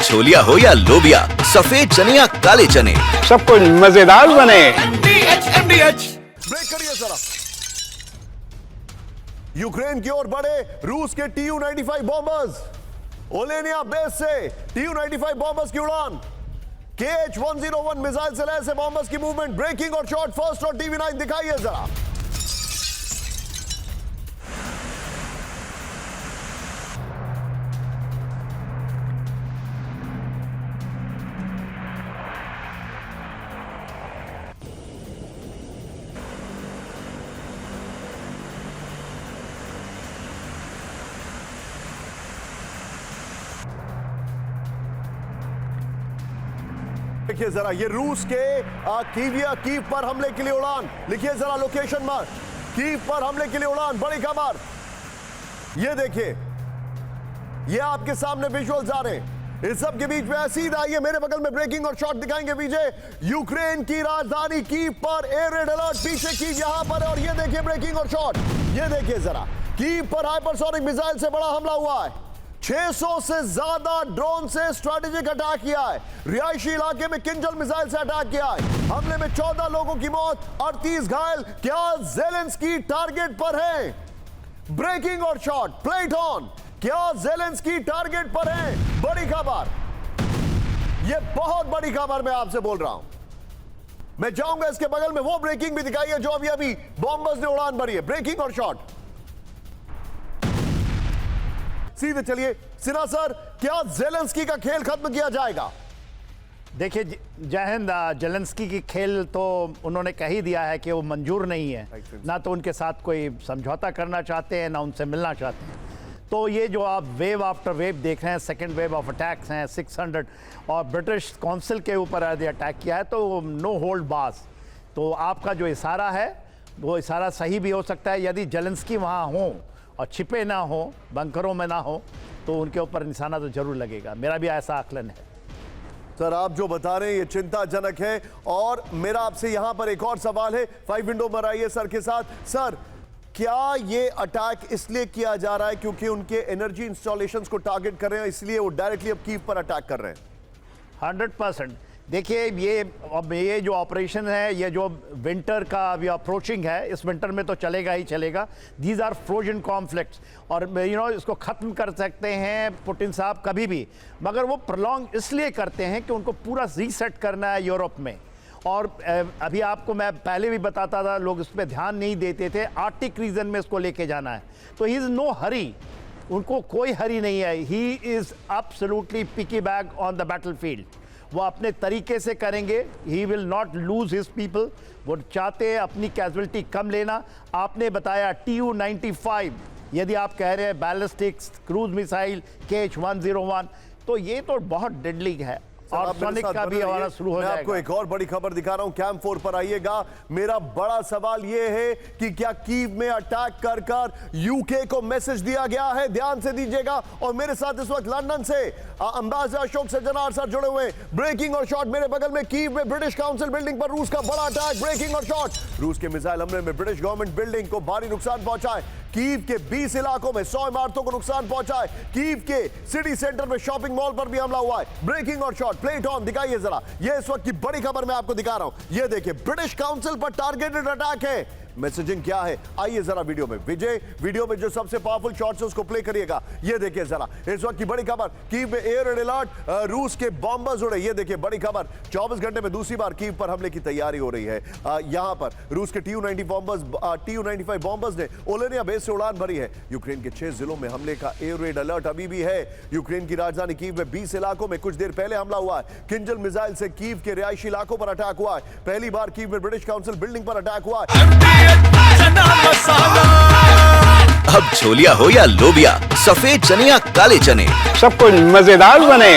छोलिया हो या लोबिया, सफेद चने या काले चने, सब कुछ मजेदार बने। ब्रेक करिए जरा। यूक्रेन की ओर बढ़े रूस के Tu-95 बॉम्बर्स। ओलेनिया बेस से Tu-95 बॉम्बर्स की उड़ान। Kh-101 मिसाइल से लैस बॉम्बर्स की मूवमेंट, ब्रेकिंग और शॉट फर्स्ट और TV9 दिखाइए जरा। देखिए जरा, ये रूस के कीव पर हमले के लिए उड़ान। लिखिए जरा लोकेशन मार्क, कीव पर हमले के लिए उड़ान। बड़ी खबर, ये देखिए, ये आपके सामने विजुअल्स आ रहे हैं। इस सब के बीच में सीधा आइए मेरे बगल में ब्रेकिंग और शॉट दिखाएंगे विजय। यूक्रेन की राजधानी कीव पर एयर रेड अलर्ट, पीछे कीव यहां पर है और ये देखिए ब्रेकिंग और शॉट। ये देखिए जरा, कीव पर हाइपरसोनिक मिसाइल से बड़ा हमला हुआ है। 600 से ज्यादा ड्रोन से स्ट्रेटेजिक अटैक किया है। रिहायशी इलाके में किंजल मिसाइल से अटैक किया है। हमले में 14 लोगों की मौत, 38 घायल। क्या ज़ेलेंस्की टारगेट पर है? ब्रेकिंग और शॉट, प्लेट ऑन। क्या ज़ेलेंस्की टारगेट पर है? बड़ी खबर, यह बहुत बड़ी खबर मैं आपसे बोल रहा हूं। मैं जाऊंगा इसके बगल में, वो ब्रेकिंग भी दिखाइए जो अभी बॉम्बर्स ने उड़ान भरी है। ब्रेकिंग और शॉट, सीधे चलिए। सिन्हा सर, क्या ज़ेलेंस्की का खेल खत्म किया जाएगा? देखिए जय हिंद। ज़ेलेंस्की की खेल तो उन्होंने कह ही दिया है कि वो मंजूर नहीं है, ना तो उनके साथ कोई समझौता करना चाहते हैं, ना उनसे मिलना चाहते हैं। तो ये जो आप वेव आफ्टर वेव देख रहे हैं, सेकेंड वेव ऑफ अटैक्स हैं 600, और ब्रिटिश काउंसिल के ऊपर अटैक किया है, तो नो होल्ड बास। तो आपका जो इशारा है वो इशारा सही भी हो सकता है। यदि ज़ेलेंस्की वहाँ हो और छिपे ना हो, बंकरों में ना हो, तो उनके ऊपर निशाना तो जरूर लगेगा। मेरा भी ऐसा आकलन है। सर, आप जो बता रहे हैं ये चिंताजनक है। और मेरा आपसे यहां पर एक और सवाल है। 5 विंडो पर आइए सर के साथ। सर, क्या ये अटैक इसलिए किया जा रहा है क्योंकि उनके एनर्जी इंस्टॉलेशंस को टारगेट कर रहे हैं, इसलिए वो डायरेक्टली अब कीव पर अटैक कर रहे हैं? 100%। देखिए ये जो ऑपरेशन है, ये जो विंटर का अभी अप्रोचिंग है, इस विंटर में तो चलेगा ही चलेगा। दीज आर फ्रोजन कॉन्फ्लिक्ट्स, और इसको ख़त्म कर सकते हैं पुतिन साहब कभी भी, मगर वो प्रलॉन्ग इसलिए करते हैं कि उनको पूरा रीसेट करना है यूरोप में। और अभी आपको मैं पहले भी बताता था, लोग इस पर ध्यान नहीं देते थे। आर्टिक रीजन में इसको लेके जाना है, तो ही इज़ नो हरी, उनको कोई हरी नहीं है। He is absolutely picky bag on the battlefield. वो अपने तरीके से करेंगे। He will not lose his people. वो चाहते हैं अपनी कैजुअलिटी कम लेना। आपने बताया Tu-95, यदि आप कह रहे हैं बैलिस्टिक्स क्रूज मिसाइल Kh-101, तो ये तो बहुत डेडली है। और सोनिक का भी हमारा शुरू हो जाएगा। आपको एक और बड़ी खबर दिखा रहा हूं, कैंप 4 पर आइएगा। मेरा बड़ा सवाल यह है कि क्या कीव में अटैक कर कर यूके को मैसेज दिया गया है? ध्यान से दीजिएगा। और मेरे साथ इस वक्त लंदन से अंबासिडर अशोक सज्जनार सर जुड़े हुए। ब्रेकिंग और शॉट मेरे बगल में, कीव में ब्रिटिश काउंसिल बिल्डिंग पर रूस का बड़ा अटैक। ब्रेकिंग और शॉट, रूस के मिसाइल हमले में ब्रिटिश गवर्नमेंट बिल्डिंग को भारी नुकसान पहुंचा है। कीव के 20 इलाकों में 100 इमारतों को नुकसान पहुंचा है। कीव के सिटी सेंटर में शॉपिंग मॉल पर भी हमला हुआ है। ब्रेकिंग और शॉट, प्लेट ऑन दिखाइए जरा। ये इस वक्त की बड़ी खबर मैं आपको दिखा रहा हूं। ये देखिए, ब्रिटिश काउंसिल पर टारगेटेड अटैक है। मैसेजिंग क्या है, आइए जरा वीडियो में। विजय, वीडियो में जो सबसे पावरफुल शॉट्स है उसको प्ले करिएगा। ये देखिए जरा, इस वक्त की बड़ी खबर, कीव में एयर रेड अलर्ट, रूस के बॉम्बर्स उड़े। ये देखिए बड़ी खबर, 24 घंटे में दूसरी बार कीव पर हमले की तैयारी हो रही है। यहां पर रूस के Tu-95 बॉम्बर्स ने ओलेनिया बेस से उड़ान भरी है। यूक्रेन के 6 जिलों में हमले का एयर रेड अलर्ट अभी भी है। यूक्रेन की राजधानी कीव में 20 इलाकों में कुछ देर पहले हमला हुआ है। किंजल मिसाइल से कीव के रिहायशी इलाकों पर अटैक हुआ है। पहली बार कीव में ब्रिटिश काउंसिल बिल्डिंग पर अटैक हुआ है। अब छोलिया हो या लोबिया, सफेद चने या काले चने, सब कुछ मजेदार बने।